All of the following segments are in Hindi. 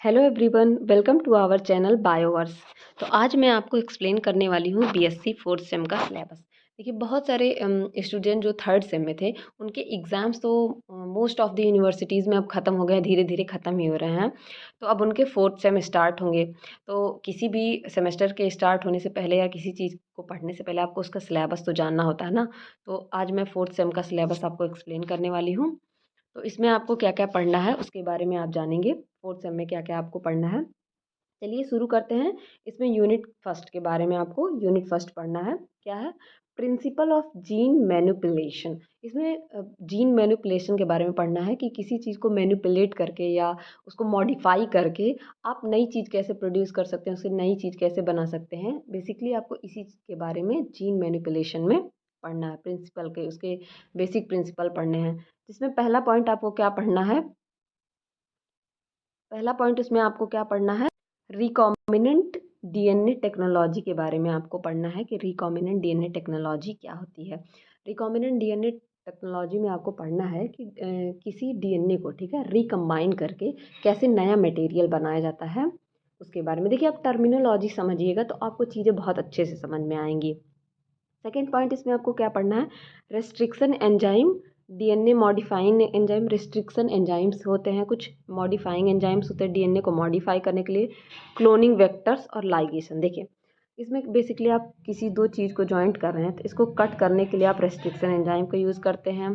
Hello everyone, welcome to our channel Bioverse. तो आज मैं आपको एक्सप्लेन करने वाली हूँ बीएससी फोर्थ सेम का सिलेबस। देखिए, बहुत सारे स्टूडेंट जो थर्ड सेम में थे उनके एग्ज़ाम्स तो मोस्ट ऑफ द यूनिवर्सिटीज़ में अब ख़त्म हो गए हैं, धीरे धीरे ख़त्म ही हो रहे हैं। तो अब उनके फोर्थ सेम स्टार्ट होंगे। तो किसी भी सेमेस्टर के स्टार्ट होने से पहले या किसी चीज़ को पढ़ने से पहले आपको उसका सिलेबस तो जानना होता है ना। तो आज मैं फोर्थ सेम का सिलेबस आपको एक्सप्लेन करने वाली हूँ। तो इसमें आपको क्या क्या पढ़ना है उसके बारे में आप जानेंगे। फोर्थ सेम में क्या क्या आपको पढ़ना है, चलिए शुरू करते हैं। इसमें यूनिट फर्स्ट के बारे में आपको यूनिट फर्स्ट पढ़ना है। क्या है? Principle of gene manipulation. इसमें जीन मैनिपुलेशन के बारे में पढ़ना है कि किसी चीज़ को मैनिपुलेट करके या उसको मॉडिफाई करके आप नई चीज़ कैसे प्रोड्यूस कर सकते हैं, उससे नई चीज़ कैसे बना सकते हैं। बेसिकली आपको इसी चीज़ के बारे में जीन मैनिपुलेशन में पढ़ना है। प्रिंसिपल के उसके बेसिक प्रिंसिपल पढ़ने हैं, जिसमें पहला पॉइंट आपको क्या पढ़ना है। पहला पॉइंट इसमें आपको क्या पढ़ना है, रिकॉम्बिनेंट डीएनए टेक्नोलॉजी के बारे में आपको पढ़ना है कि रिकॉम्बिनेंट डीएनए टेक्नोलॉजी क्या होती है। रिकॉम्बिनेंट डीएनए टेक्नोलॉजी में आपको पढ़ना है कि किसी डीएनए को, ठीक है, रिकम्बाइन करके कैसे नया मटेरियल बनाया जाता है उसके बारे में। देखिए, आप टर्मिनोलॉजी समझिएगा तो आपको चीज़ें बहुत अच्छे से समझ में आएंगी। सेकेंड पॉइंट इसमें आपको क्या पढ़ना है, restriction enzyme, DNA modifying enzyme. Restriction enzymes होते हैं, कुछ मॉडिफाइंग एंजाइम्स होते हैं डीएनए को मॉडिफाई करने के लिए, क्लोनिंग वेक्टर्स और लाइगेशन। देखिए, इसमें बेसिकली आप किसी दो चीज़ को जॉइंट कर रहे हैं तो इसको कट करने के लिए आप रेस्ट्रिक्शन एंजाइम का यूज़ करते हैं।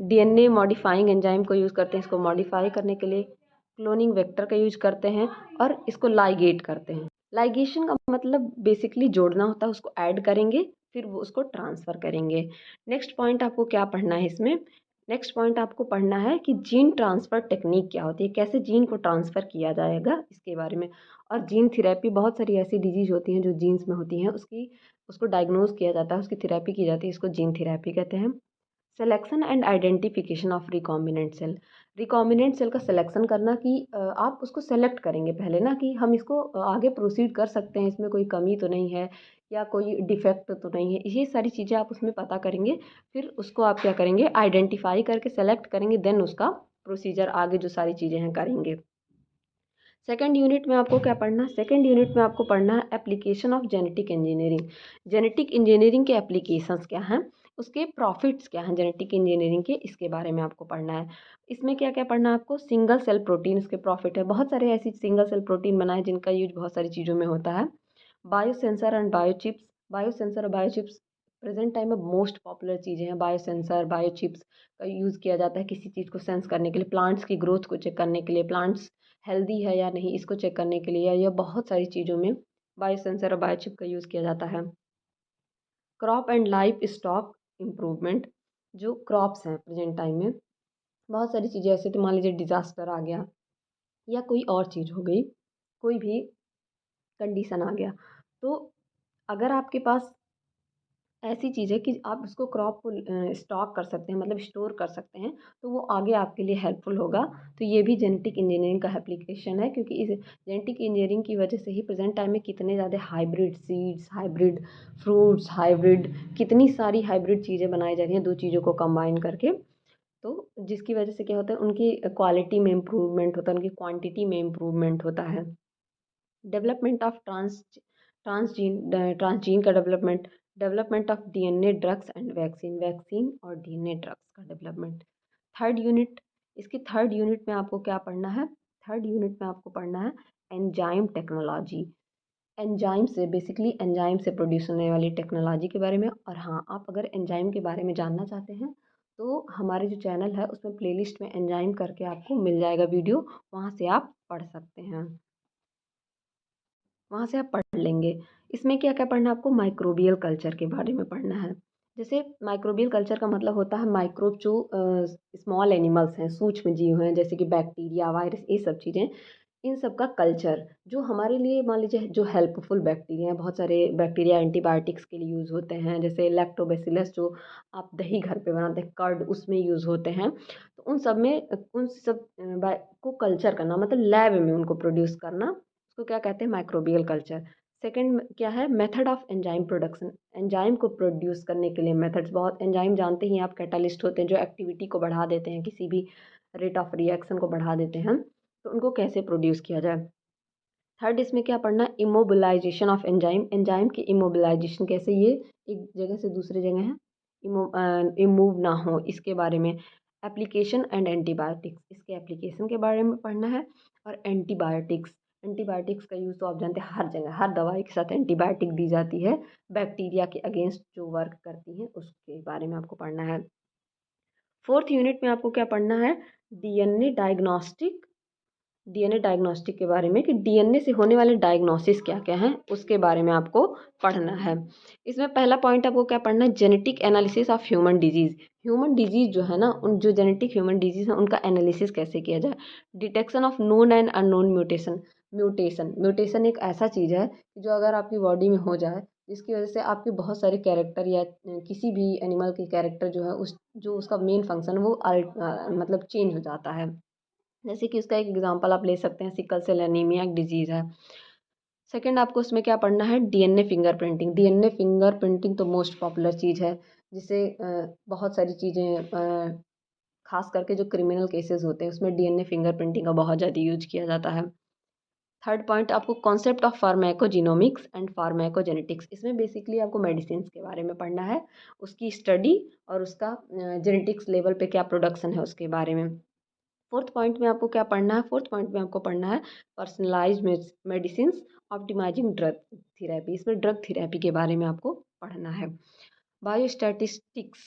डीएनए मॉडिफाइंग एंजाइम को यूज़ करते हैं इसको मॉडिफाई करने के लिए। क्लोनिंग वेक्टर का यूज करते हैं और इसको लाइगेट करते हैं। लाइगेशन का मतलब बेसिकली जोड़ना होता है, उसको ऐड करेंगे फिर वो उसको ट्रांसफ़र करेंगे। नेक्स्ट पॉइंट आपको क्या पढ़ना है इसमें, नेक्स्ट पॉइंट आपको पढ़ना है कि जीन ट्रांसफ़र टेक्निक क्या होती है, कैसे जीन को ट्रांसफ़र किया जाएगा इसके बारे में। और जीन थेरेपी, बहुत सारी ऐसी डिजीज़ होती हैं जो जीन्स में होती हैं, उसको डायग्नोज किया जाता है, उसकी थेरेपी की जाती है, इसको जीन थेरेपी कहते हैं। Selection and identification of recombinant cell. Recombinant cell का सिलेक्शन करना कि आप उसको सेलेक्ट करेंगे पहले ना कि हम इसको आगे प्रोसीड कर सकते हैं, इसमें कोई कमी तो नहीं है या कोई डिफेक्ट तो नहीं है, ये सारी चीज़ें आप उसमें पता करेंगे। फिर उसको आप क्या करेंगे, आइडेंटिफाई करके सेलेक्ट करेंगे, देन उसका प्रोसीजर आगे जो सारी चीज़ें हैं करेंगे। सेकेंड यूनिट में आपको क्या पढ़ना है, सेकेंड यूनिट में आपको पढ़ना है application of genetic engineering. Genetic engineering के एप्लीकेशंस क्या हैं, उसके प्रॉफिट्स क्या हैं जेनेटिक इंजीनियरिंग के, इसके बारे में आपको पढ़ना है। इसमें क्या क्या पढ़ना है आपको, सिंगल सेल प्रोटीन उसके प्रॉफिट है, बहुत सारे ऐसी सिंगल सेल प्रोटीन बनाए जिनका यूज बहुत सारी चीज़ों में होता है। Biosensor and बायोचिप्स। बायोसेंसर और बायोचिप्स प्रेजेंट टाइम में मोस्ट पॉपुलर चीज़ें हैं। बायोसेंसर बायोचिप्स का यूज़ किया जाता है किसी चीज़ को सेंस करने के लिए, प्लांट्स की ग्रोथ को चेक करने के लिए, प्लांट्स हेल्दी है या नहीं इसको चेक करने के लिए, या बहुत सारी चीज़ों में बायोसेंसर और बायोचिप का यूज़ किया जाता है। Crop and life stock improvement. जो क्रॉप्स हैं प्रेजेंट टाइम में, बहुत सारी चीज़ें ऐसे, तो मान लीजिए डिज़ास्टर आ गया या कोई और चीज़ हो गई, कोई भी कंडीशन आ गया, तो अगर आपके पास ऐसी चीज़ है कि आप उसको क्रॉप को स्टॉक कर सकते हैं, मतलब स्टोर कर सकते हैं, तो वो आगे आपके लिए हेल्पफुल होगा। तो ये भी जेनेटिक इंजीनियरिंग का एप्लीकेशन है, क्योंकि इस जेनेटिक इंजीनियरिंग की वजह से ही प्रेजेंट टाइम में कितने ज़्यादा hybrid seeds, hybrid fruits, hybrid कितनी सारी हाइब्रिड चीज़ें बनाई जा रही हैं दो चीज़ों को कंबाइन करके। तो जिसकी वजह से क्या होता है, उनकी क्वालिटी में इम्प्रूवमेंट होता है, उनकी क्वांटिटी में इम्प्रूवमेंट होता है। डेवलपमेंट ऑफ ट्रांसजीन का development, development of DNA drugs and vaccine, vaccine और डीएनए ड्रग्स का डेवलपमेंट। थर्ड यूनिट, इसकी थर्ड यूनिट में आपको क्या पढ़ना है, थर्ड यूनिट में आपको पढ़ना है एंजाइम टेक्नोलॉजी। एंजाइम से, बेसिकली एंजाइम से प्रोड्यूस होने वाली टेक्नोलॉजी के बारे में। और हाँ, आप अगर एंजाइम के बारे में जानना चाहते हैं तो हमारे जो चैनल है उसमें प्लेलिस्ट में एंजाइम करके आपको मिल जाएगा वीडियो, वहाँ से आप पढ़ सकते हैं, वहाँ से आप पढ़ लेंगे। इसमें क्या-क्या पढ़ना है आपको, माइक्रोबियल कल्चर के बारे में पढ़ना है। जैसे माइक्रोबियल कल्चर का मतलब होता है माइक्रोब, जो स्मॉल एनिमल्स हैं, सूक्ष्म जीव हैं, जैसे कि बैक्टीरिया, वायरस, ये सब चीज़ें, इन सब का कल्चर जो हमारे लिए, मान लीजिए जो हेल्पफुल बैक्टीरिया हैं, बहुत सारे बैक्टीरिया एंटीबायोटिक्स के लिए यूज़ होते हैं, जैसे लैक्टोबैसिलस जो आप दही घर पे बनाते हैं, कर्ड, उसमें यूज़ होते हैं। तो उन सब में उन सब को कल्चर करना, मतलब लैब में उनको प्रोड्यूस करना, उसको क्या कहते हैं, माइक्रोबियल कल्चर। सेकंड क्या है, method of enzyme production. Enzyme को प्रोड्यूस करने के लिए मेथड्स, बहुत एंजाइम जानते ही आप, कैटालिस्ट होते हैं जो एक्टिविटी को बढ़ा देते हैं, किसी भी रेट ऑफ रिएक्शन को बढ़ा देते हैं। तो उनको कैसे प्रोड्यूस किया जाए। थर्ड इसमें क्या पढ़ना है, इमोबिलाइजेशन ऑफ एंजाइम, एंजाइम की इमोबिलाइजेशन कैसे ये एक जगह से दूसरी जगह है इमूव ना हो, इसके बारे में। एप्लीकेशन एंड एंटीबायोटिक्स, इसके एप्लीकेशन के बारे में पढ़ना है। और एंटीबायोटिक्स, एंटीबायोटिक्स का यूज़ तो आप जानते हैं हर जगह, हर दवाई के साथ एंटीबायोटिक दी जाती है, बैक्टीरिया के अगेंस्ट जो वर्क करती हैं उसके बारे में आपको पढ़ना है। फोर्थ यूनिट में आपको क्या पढ़ना है, डीएनए डायग्नोस्टिक, डीएनए डायग्नोस्टिक के बारे में कि डीएनए से होने वाले डायग्नोसिस क्या क्या हैं उसके बारे में आपको पढ़ना है। इसमें पहला पॉइंट आपको क्या पढ़ना है, genetic analysis of human disease, human disease जो है ना, उन जो जेनेटिक ह्यूमन डिजीज़ हैं उनका एनालिसिस कैसे किया जाए। Detection of known and unknown mutation, mutation mutation एक ऐसा चीज़ है जो अगर आपकी बॉडी में हो जाए जिसकी वजह से आपके बहुत सारे कैरेक्टर या किसी भी एनिमल के कैरेक्टर जो है उस जो उसका मेन फंक्शन वो मतलब चेंज हो जाता है। जैसे कि उसका एक एग्जांपल आप ले सकते हैं, सिकल सेल एनीमिया एक डिजीज़ है। सेकंड आपको उसमें क्या पढ़ना है, डीएनए फिंगरप्रिंटिंग, डीएनए फिंगरप्रिंटिंग तो मोस्ट पॉपुलर चीज़ है जिसे बहुत सारी चीज़ें खास करके जो क्रिमिनल केसेस होते हैं उसमें डीएनए फिंगरप्रिंटिंग का बहुत ज़्यादा यूज किया जाता है। थर्ड पॉइंट आपको कॉन्सेप्ट ऑफ फार्माकोजिनोमिक्स एंड फार्माकोजेनेटिक्स, इसमें बेसिकली आपको मेडिसिन के बारे में पढ़ना है, उसकी स्टडी और उसका जेनेटिक्स लेवल पे क्या प्रोडक्शन है उसके बारे में। फोर्थ पॉइंट में आपको क्या पढ़ना है, फोर्थ पॉइंट में आपको पढ़ना है personalised medicine optimising drug therapy, इसमें ड्रग थेरेपी के बारे में आपको पढ़ना है। बायोस्टैटिस्टिक्स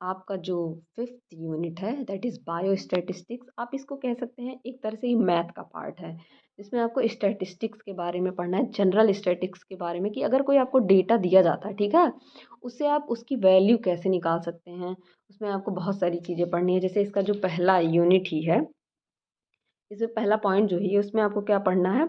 आपका जो फिफ्थ यूनिट है दैट इज़ बायोस्टैटिस्टिक्स, आप इसको कह सकते हैं एक तरह से ये मैथ का पार्ट है। इसमें आपको स्टैटिस्टिक्स के बारे में पढ़ना है, जनरल स्टैटिस्टिक्स के बारे में कि अगर कोई आपको डेटा दिया जाता है, ठीक है, उससे आप उसकी वैल्यू कैसे निकाल सकते हैं। उसमें आपको बहुत सारी चीज़ें पढ़नी है, जैसे इसका जो पहला यूनिट ही है, इसमें पहला पॉइंट जो है उसमें आपको क्या पढ़ना है,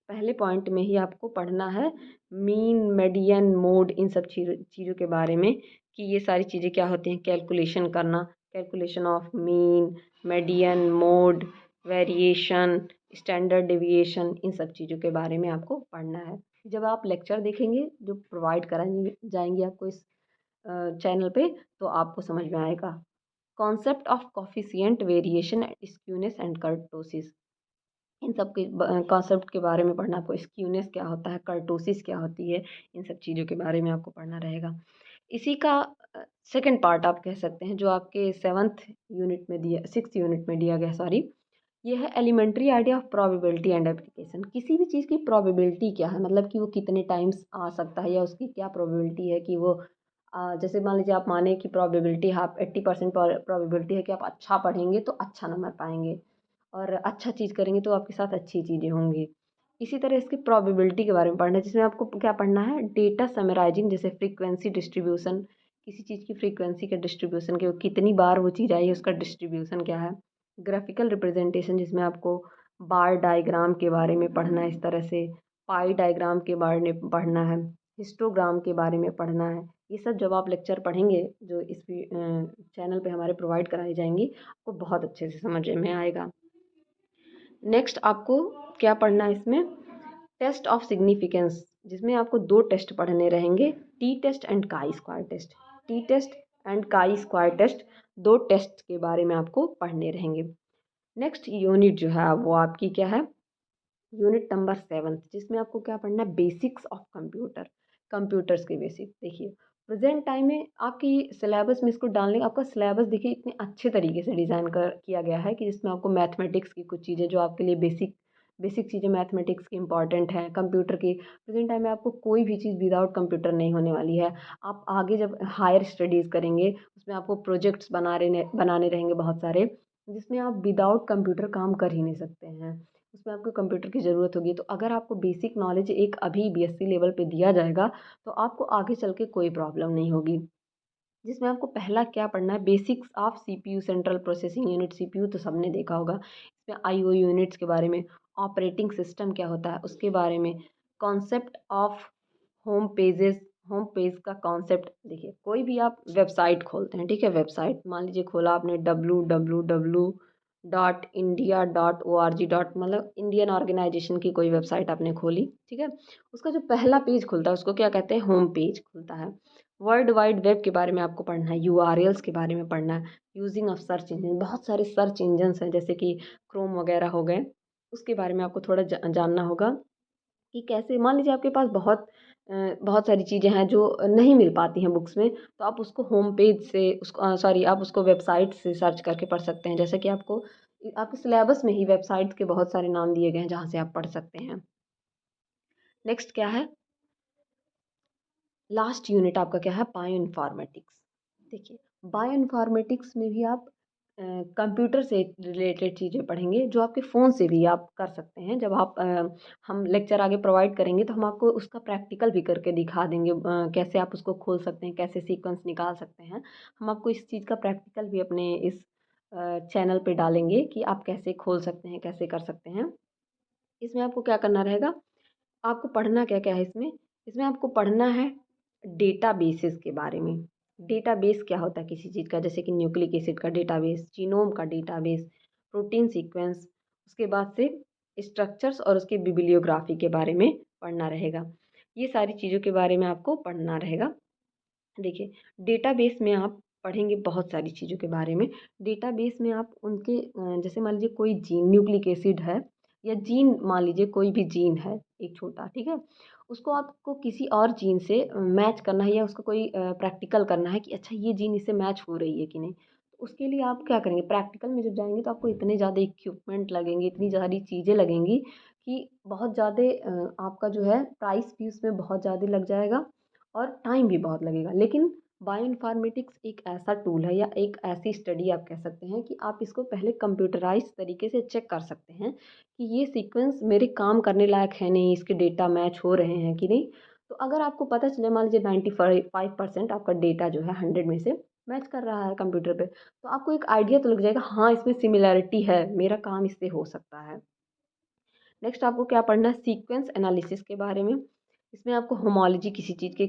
पहले पॉइंट में ही आपको पढ़ना है मीन मेडियन मोड, इन सब चीज़ों के बारे में कि ये सारी चीज़ें क्या होती हैं, कैलकुलेशन करना, calculation of mean median mode variation standard deviation, इन सब चीज़ों के बारे में आपको पढ़ना है। जब आप लेक्चर देखेंगे जो प्रोवाइड कराएंगे जाएंगे आपको इस चैनल पे तो आपको समझ में आएगा। Concept of coefficient variation skewness and kurtosis, इन सब के कॉन्सेप्ट के बारे में पढ़ना आपको, स्क्यूनेस क्या होता है, कर्टोसिस क्या होती है, इन सब चीज़ों के बारे में आपको पढ़ना रहेगा। इसी का सेकंड पार्ट आप कह सकते हैं जो आपके सेवन्थ यूनिट में दिया, सिक्स यूनिट में दिया गया, सॉरी, ये है elementary idea of probability and application. किसी भी चीज़ की प्रोबेबिलिटी क्या है, मतलब कि वो कितने टाइम्स आ सकता है या उसकी क्या प्रोबेबिलिटी है कि वो जैसे मान लीजिए आप माने कि प्रोबेबिलिटी है, आप 80% प्रोबेबिलिटी है कि आप अच्छा पढ़ेंगे तो अच्छा नंबर पाएंगे और अच्छा चीज़ करेंगे तो आपके साथ अच्छी चीज़ें होंगी। इसी तरह इसकी प्रोबेबिलिटी के बारे में पढ़ना है जिसमें आपको क्या पढ़ना है, डेटा समराइजिंग, जैसे फ्रीक्वेंसी डिस्ट्रीब्यूशन, किसी चीज़ की फ्रीक्वेंसी का डिस्ट्रीब्यूशन कि वो कितनी बार वो चीज़ आई है उसका डिस्ट्रीब्यूशन क्या है। ग्राफिकल रिप्रेजेंटेशन जिसमें आपको बार डायग्राम के बारे में पढ़ना है, इस तरह से पाई डायग्राम के बारे में पढ़ना है, हिस्टोग्राम के बारे में पढ़ना है। ये सब जब आप लेक्चर पढ़ेंगे जो इस चैनल पे हमारे प्रोवाइड कराई जाएंगी आपको बहुत अच्छे से समझ में आएगा। नेक्स्ट आपको क्या पढ़ना है इसमें, टेस्ट ऑफ सिग्निफिकेंस, जिसमें आपको दो टेस्ट पढ़ने रहेंगे, t test and chi square test, t test and chi square test, दो टेस्ट के बारे में आपको पढ़ने रहेंगे। नेक्स्ट यूनिट जो है वो आपकी क्या है, यूनिट नंबर सेवन्थ, जिसमें आपको क्या पढ़ना है, बेसिक्स ऑफ कंप्यूटर, कंप्यूटर्स के बेसिक। देखिए प्रेजेंट टाइम में आपकी सिलेबस में इसको डालने, आपका सिलेबस देखिए इतने अच्छे तरीके से डिज़ाइन कर किया गया है कि जिसमें आपको मैथमेटिक्स की कुछ चीज़ें जो आपके लिए बेसिक बेसिक चीज़ें मैथमेटिक्स की इंपॉर्टेंट हैं, कंप्यूटर की प्रेजेंट टाइम में आपको कोई भी चीज़ विदाउट कंप्यूटर नहीं होने वाली है। आप आगे जब हायर स्टडीज़ करेंगे उसमें आपको प्रोजेक्ट्स बनाने रहेंगे बहुत सारे, जिसमें आप विदाउट कंप्यूटर काम कर ही नहीं सकते हैं, उसमें आपको कंप्यूटर की ज़रूरत होगी। तो अगर आपको बेसिक नॉलेज एक अभी बीएससी लेवल पे दिया जाएगा तो आपको आगे चल के कोई प्रॉब्लम नहीं होगी। जिसमें आपको पहला क्या पढ़ना है, basics of CPU central processing unit, CPU तो सबने देखा होगा, इसमें आईओ यूनिट्स के बारे में, ऑपरेटिंग सिस्टम क्या होता है उसके बारे में, concept of home pages, home page का कॉन्सेप्ट। देखिए कोई भी आप वेबसाइट खोलते हैं, ठीक है, वेबसाइट मान लीजिए खोला आपने www.india.org डॉट, मतलब इंडियन ऑर्गेनाइजेशन की कोई वेबसाइट आपने खोली, ठीक है, उसका जो पहला पेज खुलता है उसको क्या कहते हैं, होम पेज खुलता है। वर्ल्ड वाइड वेब के बारे में आपको पढ़ना है, यूआरएल्स के बारे में पढ़ना है, यूजिंग ऑफ सर्च इंजन, बहुत सारे सर्च इंजन्स हैं जैसे कि क्रोम वगैरह हो गए, उसके बारे में आपको थोड़ा जानना होगा कि कैसे। मान लीजिए आपके पास बहुत सारी चीज़ें हैं जो नहीं मिल पाती हैं बुक्स में, तो आप उसको होम पेज से उसको सॉरी आप उसको वेबसाइट से सर्च करके पढ़ सकते हैं। जैसे कि आपको आपके सिलेबस में ही वेबसाइट्स के बहुत सारे नाम दिए गए हैं जहाँ से आप पढ़ सकते हैं। नेक्स्ट क्या है, लास्ट यूनिट आपका क्या है, बायो इन्फॉर्मेटिक्स। देखिए, बायो इन्फॉर्मेटिक्स में भी आप कंप्यूटर से रिलेटेड चीज़ें पढ़ेंगे जो आपके फ़ोन से भी आप कर सकते हैं। जब आप हम लेक्चर आगे प्रोवाइड करेंगे तो हम आपको उसका प्रैक्टिकल भी करके दिखा देंगे, कैसे आप उसको खोल सकते हैं, कैसे सीक्वेंस निकाल सकते हैं। हम आपको इस चीज़ का प्रैक्टिकल भी अपने इस चैनल पे डालेंगे कि आप कैसे खोल सकते हैं, कैसे कर सकते हैं। इसमें आपको क्या करना रहेगा, आपको पढ़ना क्या क्या है इसमें। इसमें आपको पढ़ना है डेटाबेसेस के बारे में। डेटाबेस क्या होता है किसी चीज़ का, जैसे कि न्यूक्लिक एसिड का डेटाबेस, जीनोम का डेटाबेस, प्रोटीन सीक्वेंस। उसके बाद से स्ट्रक्चर्स और उसके बिब्लियोग्राफी के बारे में पढ़ना रहेगा। ये सारी चीज़ों के बारे में आपको पढ़ना रहेगा। देखिए, डेटाबेस में आप पढ़ेंगे बहुत सारी चीज़ों के बारे में। डेटाबेस में आप उनके जैसे मान लीजिए कोई जीन न्यूक्लिक एसिड है या जीन, मान लीजिए कोई भी जीन है एक छोटा, ठीक है, उसको आपको किसी और जीन से मैच करना है या उसका कोई प्रैक्टिकल करना है कि अच्छा ये जीन इससे मैच हो रही है कि नहीं। तो उसके लिए आप क्या करेंगे, प्रैक्टिकल में जब जाएंगे तो आपको इतने ज़्यादा इक्विपमेंट लगेंगे, इतनी सारी चीज़ें लगेंगी कि बहुत ज़्यादा आपका जो है प्राइस भी उसमें बहुत ज़्यादा लग जाएगा और टाइम भी बहुत लगेगा। लेकिन बायोइन्फॉर्मेटिक्स एक ऐसा टूल है या एक ऐसी स्टडी आप कह सकते हैं कि आप इसको पहले कंप्यूटराइज तरीके से चेक कर सकते हैं कि ये सीक्वेंस मेरे काम करने लायक है नहीं, इसके डेटा मैच हो रहे हैं कि नहीं। तो अगर आपको पता चले मान लीजिए 95% आपका डेटा जो है 100 में से मैच कर रहा है कंप्यूटर पे, तो आपको एक आइडिया तो लग जाएगा, हाँ इसमें सिमिलैरिटी है, मेरा काम इससे हो सकता है। नेक्स्ट आपको क्या पढ़ना है, सीक्वेंस एनालिसिस के बारे में। इसमें आपको होमोलॉजी किसी चीज़ के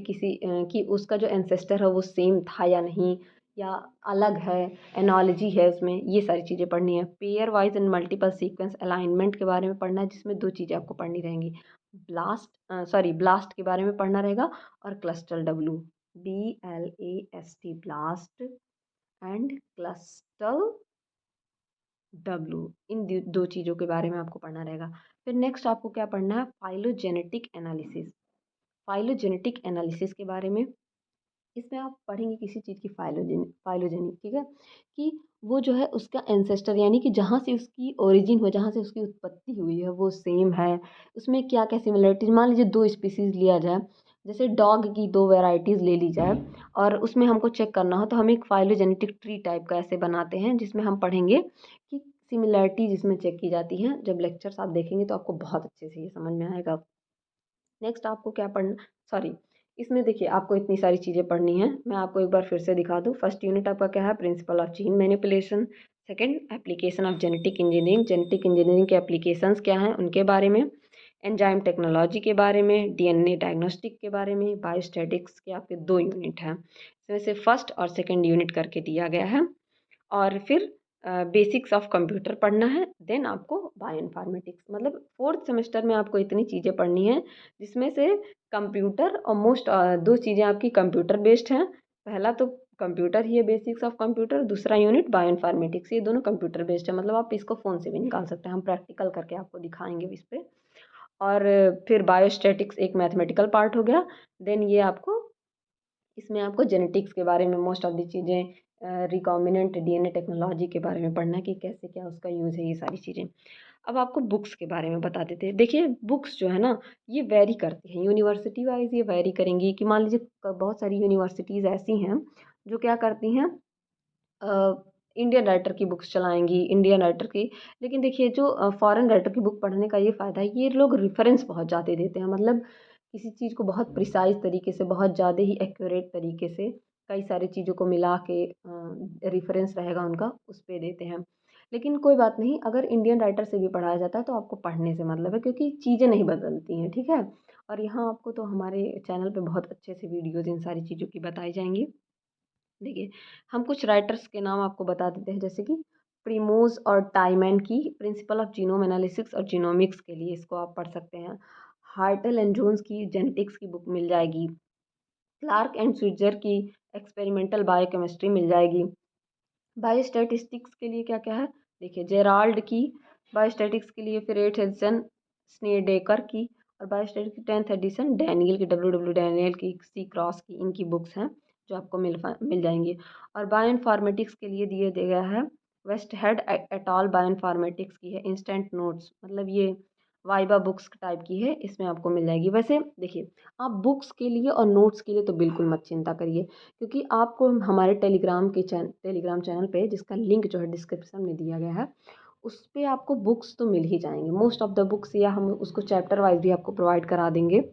कि उसका जो एंसेस्टर है वो सेम था या नहीं, या अलग है, एनोलॉजी है उसमें, ये सारी चीज़ें पढ़नी है। Pair wise and multiple sequence alignment के बारे में पढ़ना है, जिसमें दो चीज़ें आपको पढ़नी रहेंगी, ब्लास्ट के बारे में पढ़ना रहेगा और Clustal, BLAST, blast and Clustal, इन दो चीज़ों के बारे में आपको पढ़ना रहेगा। फिर नेक्स्ट आपको क्या पढ़ना है, फाइलोजेनेटिक एनालिसिस। फाइलोजेनेटिक एनालिसिस के बारे में, इसमें आप पढ़ेंगे किसी चीज़ की फाइलोजेनी, ठीक है, कि वो जो है उसका एंसेस्टर यानी कि जहाँ से उसकी ओरिजिन हो, जहाँ से उसकी उत्पत्ति हुई है वो सेम है। उसमें क्या क्या सिमिलरिटीज, मान लीजिए दो स्पीसीज़ लिया जाए, जैसे डॉग की दो वैरायटीज़ ले ली जाए और उसमें हमको चेक करना हो, तो हम एक फाइलोजेनेटिक ट्री टाइप का ऐसे बनाते हैं जिसमें हम पढ़ेंगे कि सिमिलरिटी जिसमें चेक की जाती हैं। जब लेक्चर्स आप देखेंगे तो आपको बहुत अच्छे से ये समझ में आएगा। नेक्स्ट आपको क्या पढ़ना, सॉरी, इसमें देखिए आपको इतनी सारी चीज़ें पढ़नी है, मैं आपको एक बार फिर से दिखा दूँ। फर्स्ट यूनिट आपका क्या है, principle of gene manipulation. Second, application of genetic engineering, genetic engineering के एप्लीकेशंस क्या हैं उनके बारे में। एंजाइम टेक्नोलॉजी के बारे में, डीएनए डायग्नोस्टिक के बारे में। बायोस्टैटिक्स के आपके दो यूनिट हैं, इसमें से फर्स्ट और सेकेंड यूनिट करके दिया गया है। और फिर बेसिक्स ऑफ कंप्यूटर पढ़ना है, देन आपको बायो इन्फॉर्मेटिक्स, मतलब फोर्थ सेमेस्टर में आपको इतनी चीज़ें पढ़नी है जिसमें से कंप्यूटर और मोस्ट दो चीज़ें आपकी कंप्यूटर बेस्ड हैं। पहला तो कंप्यूटर ही है, बेसिक्स ऑफ कंप्यूटर, दूसरा यूनिट बायो इन्फॉर्मेटिक्स, ये दोनों कंप्यूटर बेस्ड है, मतलब आप इसको फ़ोन से भी निकाल सकते हैं, हम प्रैक्टिकल करके आपको दिखाएंगे इस पर। और फिर बायोस्टैटिक्स एक मैथमेटिकल पार्ट हो गया। देन ये आपको, इसमें आपको जेनेटिक्स के बारे में मोस्ट ऑफ दी चीज़ें, रिकॉम्बिनेंट डीएनए टेक्नोलॉजी के बारे में पढ़ना है कि कैसे क्या उसका यूज़ है, ये सारी चीज़ें। अब आपको बुक्स के बारे में बता देते हैं। देखिए, बुक्स जो है ना ये वेरी करती हैं, यूनिवर्सिटी वाइज ये वेरी करेंगी कि मान लीजिए बहुत सारी यूनिवर्सिटीज़ ऐसी हैं जो क्या करती हैं, इंडियन राइटर की बुक्स चलाएंगी, इंडियन राइटर की। लेकिन देखिए, जो फॉरेन राइटर की बुक पढ़ने का ये फ़ायदा है, ये लोग रेफरेंस बहुत ज़्यादा देते हैं, मतलब किसी चीज़ को बहुत प्रिसाइज तरीके से, बहुत ज़्यादा ही एक्यूरेट तरीके से, कई सारी चीज़ों को मिला के रेफरेंस रहेगा उनका, उस पे देते हैं। लेकिन कोई बात नहीं, अगर इंडियन राइटर से भी पढ़ाया जाता है तो आपको पढ़ने से मतलब है, क्योंकि चीज़ें नहीं बदलती हैं, ठीक है। और यहाँ आपको तो हमारे चैनल पे बहुत अच्छे से वीडियोज़ इन सारी चीज़ों की बताई जाएंगी। देखिए, हम कुछ राइटर्स के नाम आपको बता देते हैं, जैसे कि प्रिमोज और टाइमैन की प्रिंसिपल ऑफ जीनोम एनालिसिस और जीनोमिक्स के लिए इसको आप पढ़ सकते हैं। हार्टल एंड जोन्स की जेनेटिक्स की बुक मिल जाएगी। क्लार्क एंड स्विट्जर की एक्सपेरिमेंटल बायोकेमिस्ट्री मिल जाएगी। बायोस्टैटिस्टिक्स के लिए क्या क्या है, देखिए जेराल्ड की बायोस्टैटिक्स के लिए फिर 8th एडिशन स्नेडेकर की, और बायोस्टैटिक्स की 10th एडिशन डैनियल की, डब्ल्यू डैनियल की, सी क्रॉस की, इनकी बुक्स हैं जो आपको मिल जाएंगी। और बायो इन्फॉर्मेटिक्स के लिए दिए गया है Westhead et al bioinformatics की है इंस्टेंट नोट्स, मतलब ये वाइबा बुक्स टाइप की है, इसमें आपको मिल जाएगी। वैसे देखिए, आप बुक्स के लिए और नोट्स के लिए तो बिल्कुल मत चिंता करिए, क्योंकि आपको हमारे टेलीग्राम चैनल पे, जिसका लिंक जो है डिस्क्रिप्शन में दिया गया है, उस पे आपको बुक्स तो मिल ही जाएंगे, मोस्ट ऑफ द बुक्स, या हम उसको चैप्टर वाइज भी आपको प्रोवाइड करा देंगे।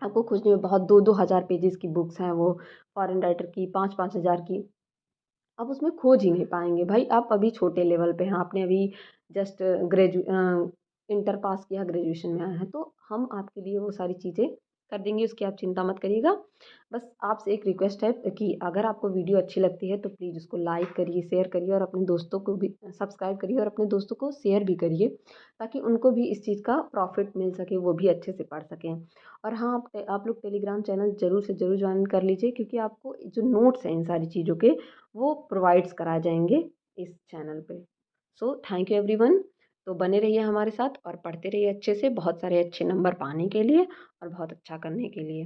आपको खोजने में बहुत 2-2 हज़ार पेजेस की बुक्स हैं वो, फॉरेन राइटर की 5-5 हज़ार की, आप उसमें खोज ही नहीं पाएंगे भाई। आप अभी छोटे लेवल पे हैं, आपने अभी जस्ट इंटर पास किया, ग्रेजुएशन में आए हैं, तो हम आपके लिए वो सारी चीज़ें कर देंगे, उसकी आप चिंता मत करिएगा। बस आपसे एक रिक्वेस्ट है कि अगर आपको वीडियो अच्छी लगती है तो प्लीज़ उसको लाइक करिए, शेयर करिए, और अपने दोस्तों को भी सब्सक्राइब करिए, और अपने दोस्तों को शेयर भी करिए, ताकि उनको भी इस चीज़ का प्रॉफिट मिल सके, वो भी अच्छे से पढ़ सकें। और हाँ, आप लोग टेलीग्राम चैनल ज़रूर से ज़रूर ज्वाइन कर लीजिए, क्योंकि आपको जो नोट्स हैं इन सारी चीज़ों के, वो प्रोवाइड्स कराए जाएंगे इस चैनल पे। So thank you everyone. तो बने रहिए हमारे साथ और पढ़ते रहिए अच्छे से, बहुत सारे अच्छे नंबर पाने के लिए और बहुत अच्छा करने के लिए।